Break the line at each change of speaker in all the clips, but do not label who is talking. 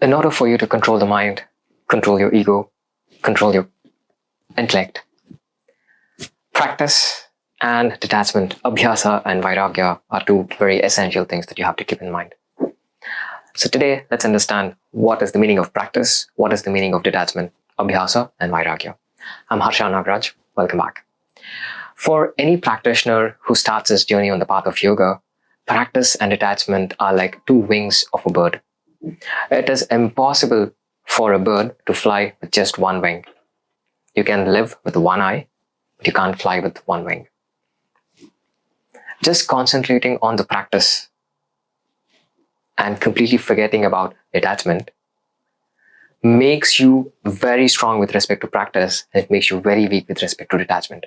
In order for you to control the mind, control your ego, control your intellect, practice and detachment, abhyasa and vairagya, are two very essential things that you have to keep in mind. So today, let's understand what is the meaning of practice, what is the meaning of detachment, abhyasa and vairagya. I'm Harsha Nagaraj. Welcome back. For any practitioner who starts his journey on the path of yoga, practice and detachment are like two wings of a bird. It is impossible for a bird to fly with just one wing. You can live with one eye, but you can't fly with one wing. Just concentrating on the practice and completely forgetting about detachment makes you very strong with respect to practice, and it makes you very weak with respect to detachment.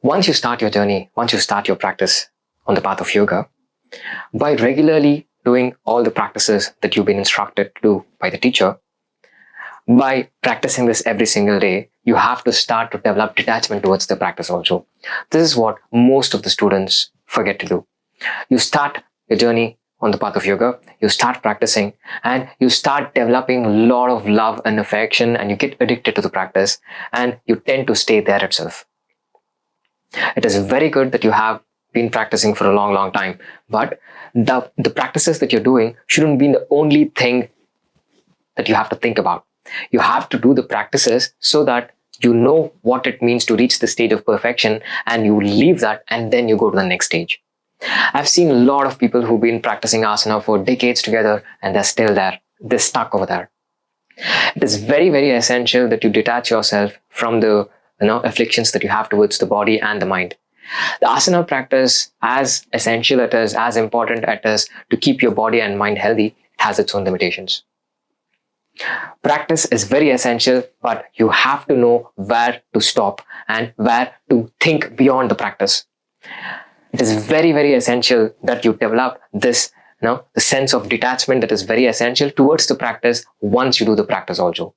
Once you start your journey, once you start your practice on the path of yoga, by regularly doing all the practices that you've been instructed to do by the teacher, by practicing this every single day, you have to start to develop detachment towards the practice also. This is what most of the students forget to do. You start your journey on the path of yoga, you start practicing, and you start developing a lot of love and affection, and you get addicted to the practice, and you tend to stay there itself. It is very good that you have been practicing for a long time, but the practices that you're doing shouldn't be the only thing that you have to think about. You have to do the practices so that you know what it means to reach the stage of perfection, and you leave that and then you go to the next stage. I've seen a lot of people who've been practicing asana for decades together and they're still there. They're stuck over there. It is very essential that you detach yourself from the afflictions that you have towards the body and the mind. The asana practice, as essential it is, as important it is to keep your body and mind healthy, it has its own limitations. Practice is very essential, but you have to know where to stop and where to think beyond the practice. It is very essential that you develop this, the sense of detachment that is very essential towards the practice once you do the practice also.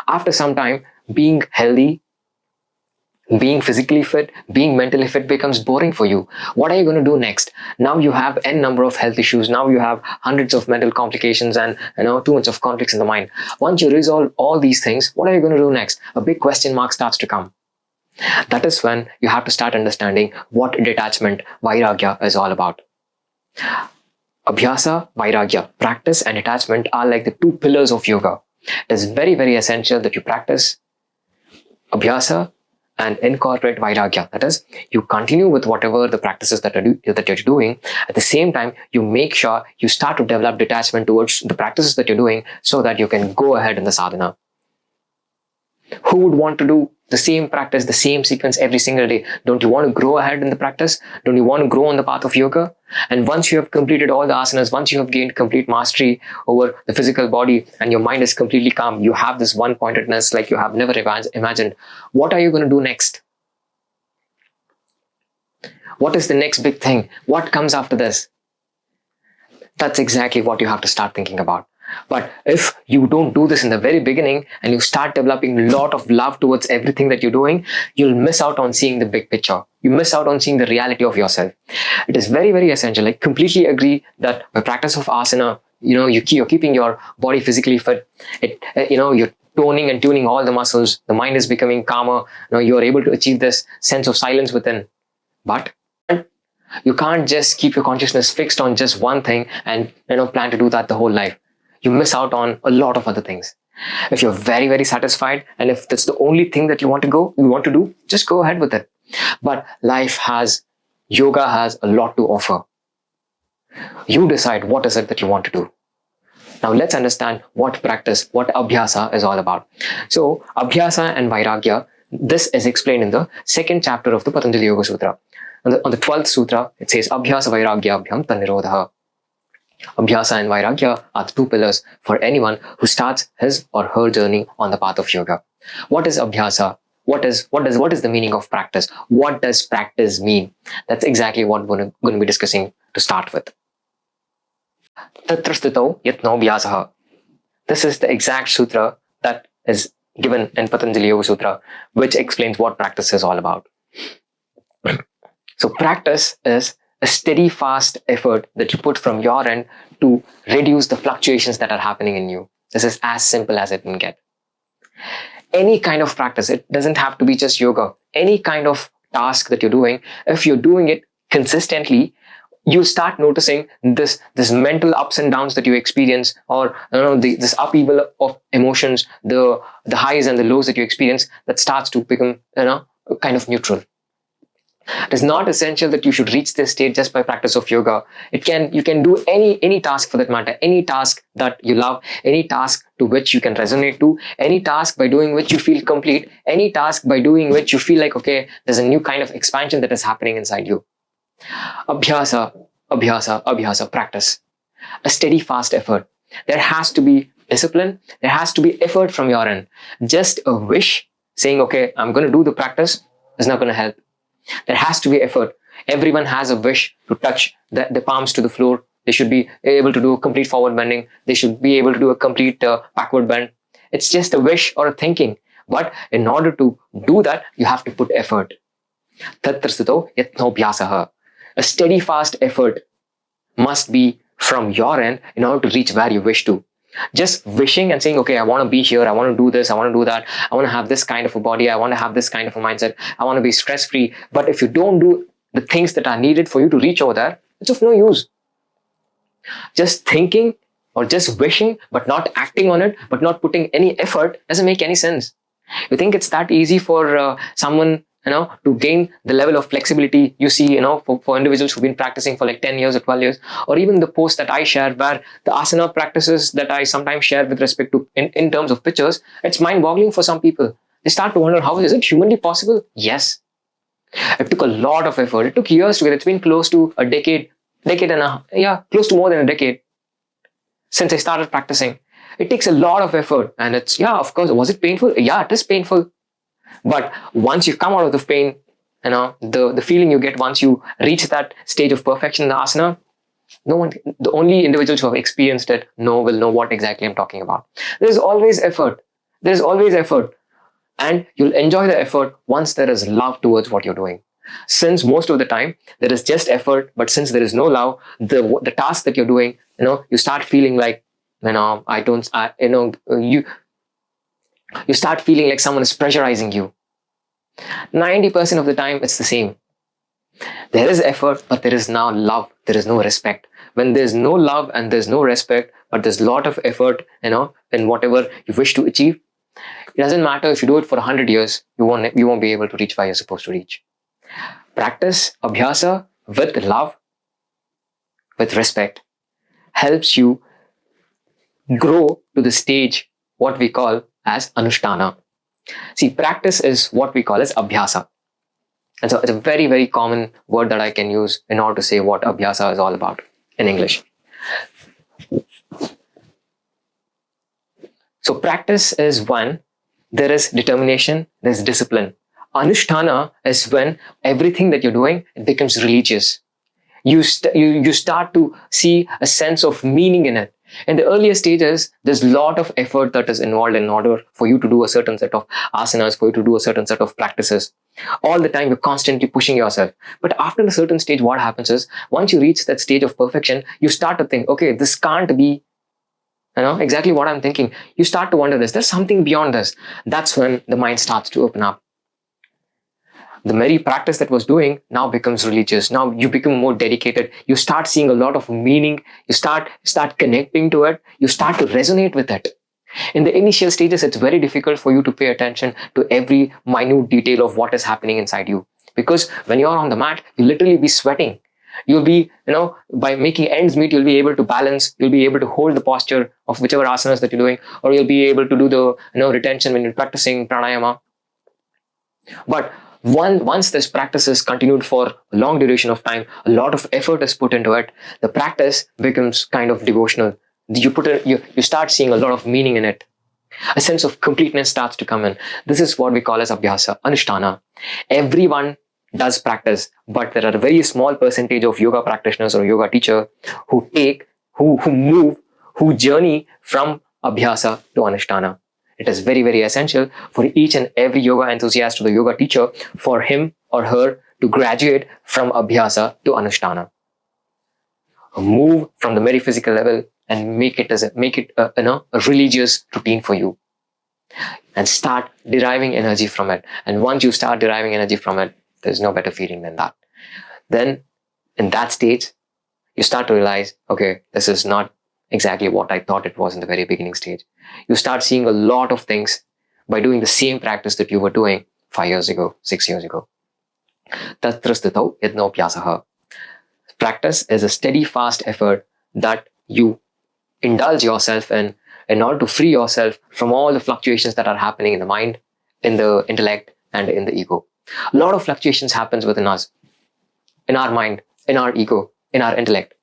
After some time, being healthy, being physically fit, being mentally fit becomes boring for you. What are you going to do next? Now you have n number of health issues. Now you have hundreds of mental complications and too much of conflicts in the mind. Once you resolve all these things, what are you going to do next? A big question mark starts to come. That is when you have to start understanding what detachment, vairagya is all about. Abhyasa, vairagya, practice and detachment are like the two pillars of yoga. It is very essential that you practice abhyasa and incorporate vairagya. That is, you continue with whatever the practices that you're doing. At the same time, you make sure you start to develop detachment towards the practices that you're doing so that you can go ahead in the sadhana. Who would want to do the same practice, the same sequence every single day? Don't you want to grow ahead in the practice? Don't you want to grow on the path of yoga? And once you have completed all the asanas, once you have gained complete mastery over the physical body and your mind is completely calm, you have this one-pointedness like you have never imagined. What are you going to do next? What is the next big thing? What comes after this? That's exactly what you have to start thinking about. But if you don't do this in the very beginning and you start developing a lot of love towards everything that you're doing, you'll miss out on seeing the big picture. You miss out on seeing the reality of yourself. It is very essential. I completely agree that by practice of asana, you're keeping your body physically fit. You're toning and tuning all the muscles. The mind is becoming calmer. You're able to achieve this sense of silence within. But you can't just keep your consciousness fixed on just one thing and plan to do that the whole life. You miss out on a lot of other things. If you're very satisfied and if that's the only thing that you want to do, just go ahead with it. But yoga has a lot to offer. You decide what is it that you want to do. Now let's understand what abhyasa is all about. So abhyasa and vairagya, this is explained in the second chapter of the Patanjali Yoga Sutra. On the 12th sutra, it says abhyasa vairagya abhyam tannirodha. Abhyasa and vairagya are the two pillars for anyone who starts his or her journey on the path of yoga. What is abhyasa? What is the meaning of practice? What does practice mean? That's exactly what we're going to be discussing to start with. Tatra sthito yatno abhyasaha. This is the exact sutra that is given in Patanjali Yoga Sutra, which explains what practice is all about. So practice is a steady, fast effort that you put from your end to reduce the fluctuations that are happening in you. This is as simple as it can get. Any kind of practice, it doesn't have to be just yoga. Any kind of task that you're doing, if you're doing it consistently, you start noticing this mental ups and downs that you experience, or this upheaval of emotions, the highs and the lows that you experience, that starts to become kind of neutral. It is not essential that you should reach this state just by practice of yoga. You can do any task for that matter, any task that you love, any task to which you can resonate to, any task by doing which you feel complete, any task by doing which you feel like, okay, there's a new kind of expansion that is happening inside you. Abhyasa, abhyasa, abhyasa, practice. A steady, fast effort. There has to be discipline. There has to be effort from your end. Just a wish saying, okay, I'm going to do the practice is not going to help. There has to be effort. Everyone has a wish to touch the palms to the floor. They should be able to do a complete forward bending. They should be able to do a complete backward bend. It's just a wish or a thinking. But in order to do that, you have to put effort. Tatrasito yatnobhyasaha. A steady, fast effort must be from your end in order to reach where you wish to. Just wishing and saying, okay, I want to be here, I want to do this, I want to do that, I want to have this kind of a body, I want to have this kind of a mindset, I want to be stress-free. But if you don't do the things that are needed for you to reach over there, it's of no use. Just thinking or just wishing but not acting on it, but not putting any effort, doesn't make any sense. You think it's that easy for someone to gain the level of flexibility you see, for individuals who've been practicing for like 10 years or 12 years, or even the post that I share where the asana practices that I sometimes share with respect to in terms of pictures, it's mind-boggling for some people. They start to wonder, how is it humanly possible? Yes. It took a lot of effort. It took years to get. It's been close to a decade close to more than a decade since I started practicing. It takes a lot of effort, and it's, of course, was it painful? Yeah, it is painful. But once you come out of the pain, the feeling you get once you reach that stage of perfection in the asana, the only individuals who have experienced it will know what exactly I'm talking about. There's always effort. There's always effort. And you'll enjoy the effort once there is love towards what you're doing. Since most of the time there is just effort, but since there is no love, the task that you're doing, you start feeling like, you start feeling like someone is pressurizing you. 90% of the time, it's the same. There is effort, but there is now love. There is no respect. When there's no love and there's no respect, but there's a lot of effort, in whatever you wish to achieve, it doesn't matter if you do it for 100 years, you won't be able to reach where you're supposed to reach. Practice, abhyasa, with love, with respect, helps you grow to the stage, what we call as anushtana. See, practice is what we call as abhyasa. And so it's a very, very common word that I can use in order to say what abhyasa is all about in English. So practice is when there is determination, there's discipline. Anushtana is when everything that you're doing, it becomes religious. You start to see a sense of meaning in it. In the earlier stages, there's a lot of effort that is involved in order for you to do a certain set of asanas, for you to do a certain set of practices. All the time, you're constantly pushing yourself. But after a certain stage, what happens is, once you reach that stage of perfection, you start to think, okay, this can't be exactly what I'm thinking. You start to wonder this. There's something beyond this. That's when the mind starts to open up. The very practice that was doing now becomes religious. Now you become more dedicated. You start seeing a lot of meaning. You start connecting to it. You start to resonate with it. In the initial stages, it's very difficult for you to pay attention to every minute detail of what is happening inside you. Because when you're on the mat, you'll literally be sweating. You'll be, by making ends meet, you'll be able to balance. You'll be able to hold the posture of whichever asanas that you're doing, or you'll be able to do the, retention when you're practicing pranayama. But once this practice is continued for a long duration of time, a lot of effort is put into it, the practice becomes kind of devotional. You start seeing a lot of meaning in it. A sense of completeness starts to come in. This is what we call as abhyasa, anushtana. Everyone does practice, but there are a very small percentage of yoga practitioners or yoga teacher who journey from abhyasa to anushtana. It is very, very essential for each and every yoga enthusiast or the yoga teacher for him or her to graduate from abhyasa to anushtana. move from the metaphysical level and make it a religious routine for you, and start deriving energy from it. And once you start deriving energy from it, there's no better feeling than that. Then in that stage, you start to realize, okay, this is not exactly what I thought it was in the very beginning stage. You start seeing a lot of things by doing the same practice that you were doing 5 years ago, 6 years ago. Tatra sthitau yatnopyasaha. Practice is a steady, fast effort that you indulge yourself in order to free yourself from all the fluctuations that are happening in the mind, in the intellect, and in the ego. A lot of fluctuations happens within us, in our mind, in our ego, in our intellect.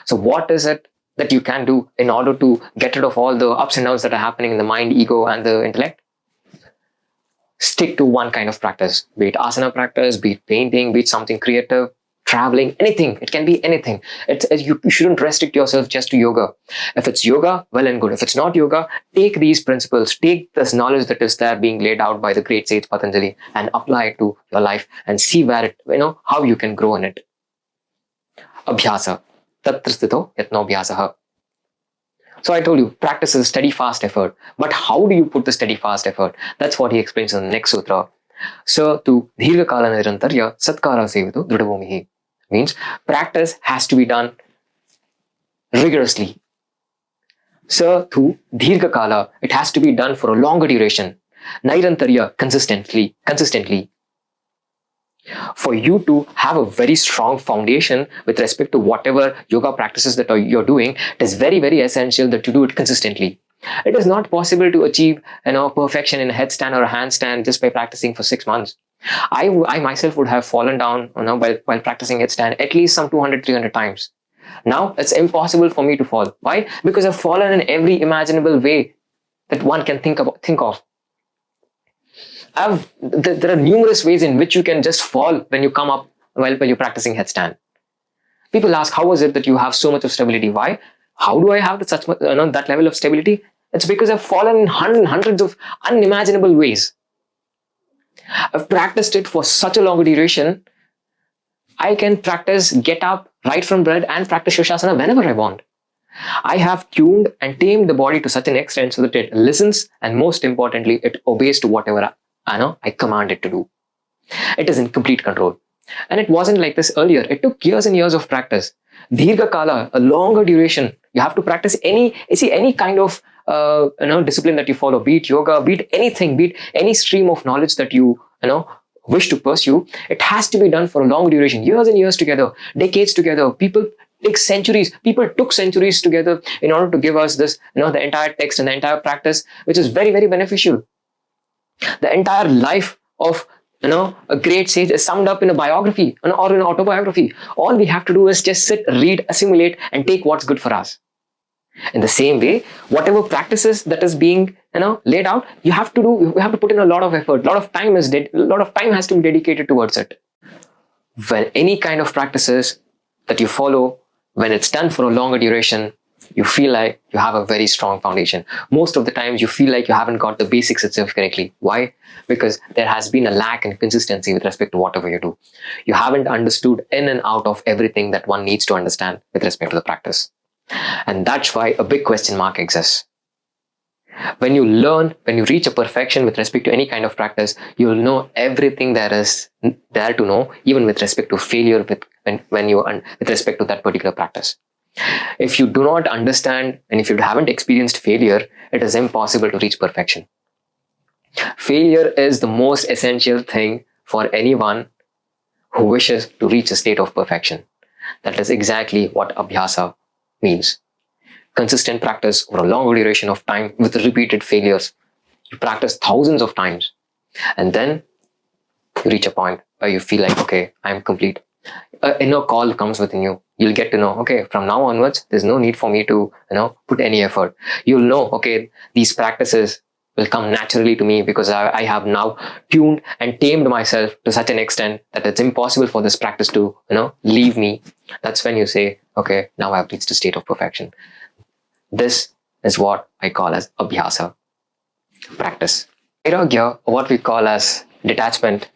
So what is it that you can do in order to get rid of all the ups and downs that are happening in the mind, ego, and the intellect? Stick to one kind of practice, be it asana practice, be it painting, be it something creative, traveling, anything. It can be anything. You shouldn't restrict yourself just to yoga. If it's yoga, well and good. If it's not yoga, take these principles, take this knowledge that is there being laid out by the great sage Patanjali and apply it to your life and see where it, how you can grow in it. Abhyasa. Tatra sthito yatnobhyasaha. So I told you, practice is a steady, fast effort. But how do you put the steady, fast effort? That's what he explains in the next sutra. So tu dhirga kala nirantarya satkara sevitu drudabhumihi. Means practice has to be done rigorously. So tu dhirga kala, it has to be done for a longer duration. Nairantarya, consistently. For you to have a very strong foundation with respect to whatever yoga practices that you're doing, it is very, very essential that you do it consistently. It is not possible to achieve perfection in a headstand or a handstand just by practicing for 6 months. I myself would have fallen down while practicing headstand at least some 200, 300 times. Now it's impossible for me to fall. Why? Because I've fallen in every imaginable way that one can think of. There are numerous ways in which you can just fall when you come up while you're practicing headstand. People ask, how is it that you have so much of stability? Why? How do I have that level of stability? It's because I've fallen in hundreds of unimaginable ways. I've practiced it for such a long duration. I can practice get up right from bed and practice Shoshasana whenever I want. I have tuned and tamed the body to such an extent so that it listens, and most importantly, it obeys to whatever I command it to do. It is in complete control. And it wasn't like this earlier. It took years and years of practice. Dhirga kala, a longer duration. You have to practice any kind of discipline that you follow, be it yoga, be it anything, be it any stream of knowledge that you wish to pursue. It has to be done for a long duration, years and years together, decades together. People took centuries together in order to give us this, the entire text and the entire practice, which is very, very beneficial. The entire life of a great sage is summed up in a biography or an autobiography. All we have to do is just sit, read, assimilate, and take what's good for us. In the same way, whatever practices that is being laid out, you have to put in a lot of effort. A lot of time has to be dedicated towards it. When any kind of practices that you follow, when it's done for a longer duration, you feel like you have a very strong foundation. Most of the times you feel like you haven't got the basics itself correctly. Why? Because there has been a lack in consistency with respect to whatever you do. You haven't understood in and out of everything that one needs to understand with respect to the practice. And that's why a big question mark exists. When you reach a perfection with respect to any kind of practice, you'll know everything there is there to know, even with respect to failure with respect to that particular practice. If you do not understand and if you haven't experienced failure, it is impossible to reach perfection. Failure is the most essential thing for anyone who wishes to reach a state of perfection. That is exactly what abhyasa means. Consistent practice over a longer duration of time with repeated failures. You practice thousands of times and then you reach a point where you feel like, okay, I'm complete. An inner call comes within you. You'll get to know, okay, from now onwards, there's no need for me to, put any effort. You'll know, okay, these practices will come naturally to me because I have now tuned and tamed myself to such an extent that it's impossible for this practice to, leave me. That's when you say, okay, now I've reached a state of perfection. This is what I call as abhyasa, practice. Vairagya, what we call as detachment,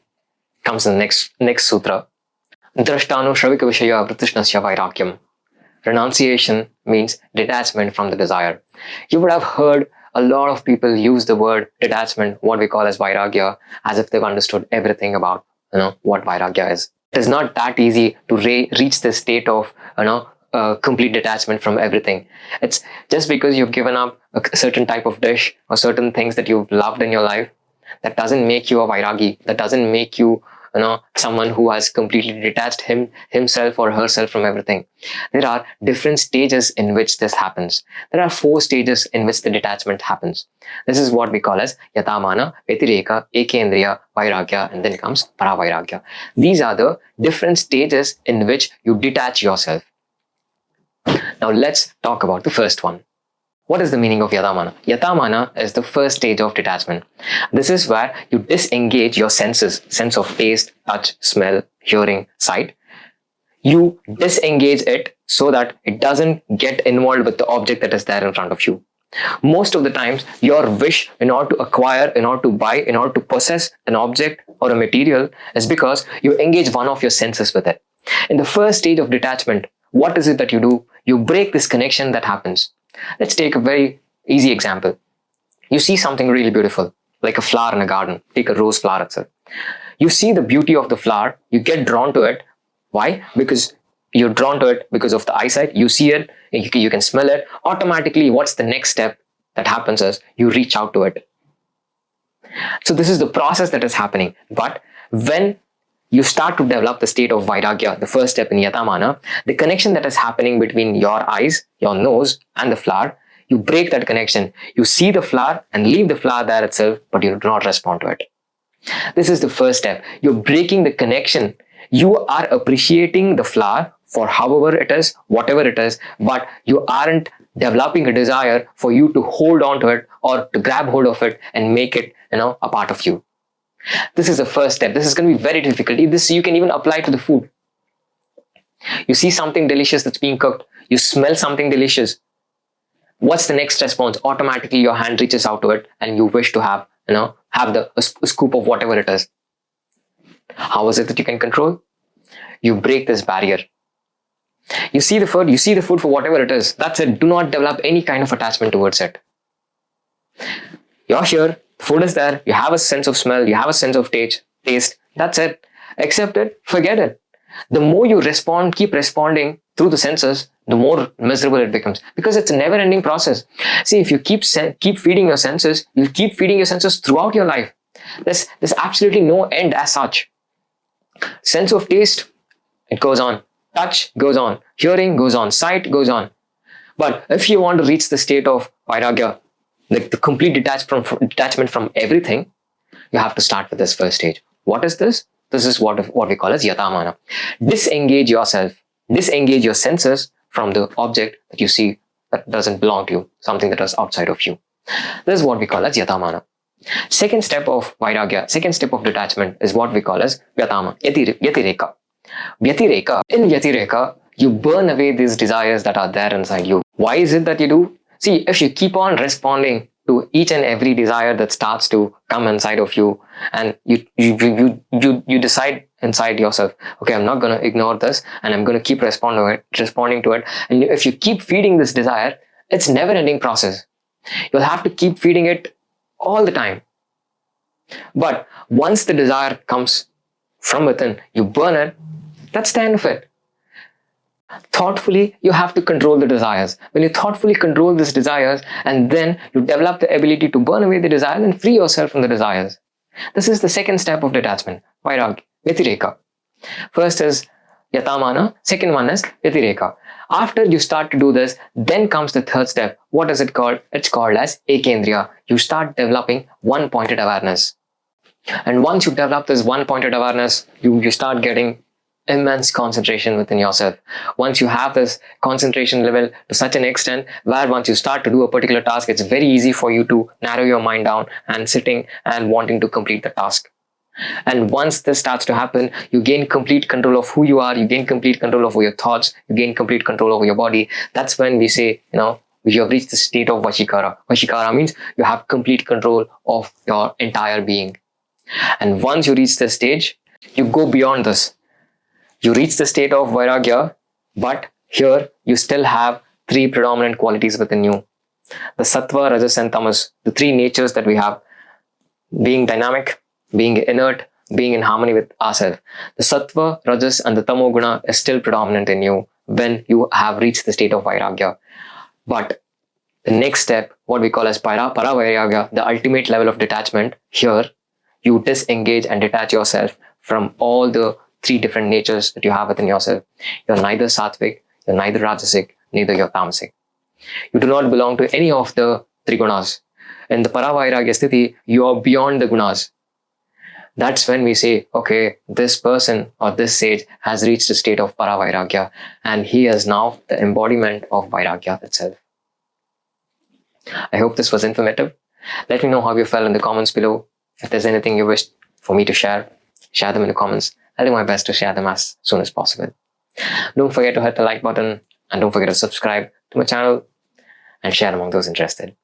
comes in the next sutra. Drashtano Shravika Vishaya Vritishnasya Vairakyam. renunciation means detachment from the desire. You would have heard a lot of people use the word detachment, what we call as vairagya, as if they've understood everything about what vairagya is. It is not that easy to reach the state of complete detachment from everything. It's just because you've given up a certain type of dish or certain things that you've loved in your life, that doesn't make you a vairagi. That doesn't make you someone who has completely detached himself or herself from everything. There are different stages in which this happens. There are 4 stages in which the detachment happens. This is what we call as yatamana, vetireka, ekendriya, vairagya, and then comes paravairagya. These are the different stages in which you detach yourself. Now let's talk about the first one. What is the meaning of yatamana? Yatamana is the first stage of detachment. This is where you disengage your senses, sense of taste, touch, smell, hearing, sight. You disengage it so that it doesn't get involved with the object that is there in front of you. Most of the times, your wish in order to acquire, in order to buy, in order to possess an object or a material is because you engage one of your senses with it. In the first stage of detachment, what is it that you do? You break this connection that happens. Let's take a very easy example. You see something really beautiful, like a flower in a garden. Take a rose flower itself. You see the beauty of the flower, you get drawn to it. Why? Because you're drawn to it because of the eyesight. You see it, you can smell it. Automatically, what's the next step that happens is you reach out to it. So this is the process that is happening. But when you start to develop the state of vairagya, the first step in yatamana, the connection that is happening between your eyes, your nose, and the flower, you break that connection. You see the flower and leave the flower there itself, but you do not respond to it. This is the first step. You're breaking the connection. You are appreciating the flower for however it is, whatever it is, but you aren't developing a desire for you to hold on to it or to grab hold of it and make it, a part of you. This is the first step. This is going to be very difficult. This you can even apply to the food. You see something delicious that's being cooked. You smell something delicious. What's the next response? Automatically, your hand reaches out to it and you wish to have a scoop of whatever it is. How is it that you can control? You break this barrier. You see the food for whatever it is. That's it. Do not develop any kind of attachment towards it. You're here, food is there, you have a sense of smell, you have a sense of taste. That's it. Accept it, forget it. The more you keep responding through the senses, the more miserable it becomes, because it's a never-ending process. See, if you keep feeding your senses, you'll keep feeding your senses throughout your life. There's absolutely no end as such. Sense of taste, it goes on. Touch goes on. Hearing goes on. Sight goes on. But if you want to reach the state of vairagya, like the complete detachment from everything, you have to start with this first stage. What is this? This is what we call as yatamana. Disengage yourself, disengage your senses from the object that you see that doesn't belong to you, something that is outside of you. This is what we call as yatamana. Second step of vairagya, second step of detachment is what we call as yatireka. In yatireka, you burn away these desires that are there inside you. Why is it that you do? See, if you keep on responding to each and every desire that starts to come inside of you, and you decide inside yourself, okay, I'm not going to ignore this, and I'm going to keep responding to it. And if you keep feeding this desire, it's a never-ending process. You'll have to keep feeding it all the time. But once the desire comes from within, you burn it. That's the end of it. Thoughtfully, you have to control the desires. When you thoughtfully control these desires, and then you develop the ability to burn away the desires and free yourself from the desires. This is the second step of detachment, vairagya, vetireka. First is yatamana, second one is vetireka. After you start to do this, then comes the third step. What is it called? It's called as ekendriya. You start developing one-pointed awareness. And once you develop this one-pointed awareness, you start getting immense concentration within yourself. Once you have this concentration level to such an extent where once you start to do a particular task, it's very easy for you to narrow your mind down and sitting and wanting to complete the task. And once this starts to happen, you gain complete control of who you are, you gain complete control over your thoughts, you gain complete control over your body. That's when we say, you have reached the state of vashikara. Vashikara means you have complete control of your entire being. And once you reach this stage, you go beyond this. You reach the state of vairagya, but Here, you still have three predominant qualities within you. The sattva, rajas, and tamas, the three natures that we have, being dynamic, being inert, being in harmony with ourselves. The sattva, rajas, and the tamoguna is still predominant in you when you have reached the state of vairagya. But the next step, what we call as paravairagya, the ultimate level of detachment, here you disengage and detach yourself from all the three different natures that you have within yourself. You're neither sattvic, you're neither rajasic, neither you're tamasic. You do not belong to any of the three gunas. In the paravairagya sthiti, you are beyond the gunas. That's when we say, okay, this person or this sage has reached a state of paravairagya, and he is now the embodiment of vairagya itself. I hope this was informative. Let me know how you felt in the comments below. If there's anything you wish for me to share them in the comments. I'll do my best to share them as soon as possible. Don't forget to hit the like button, and don't forget to subscribe to my channel and share among those interested.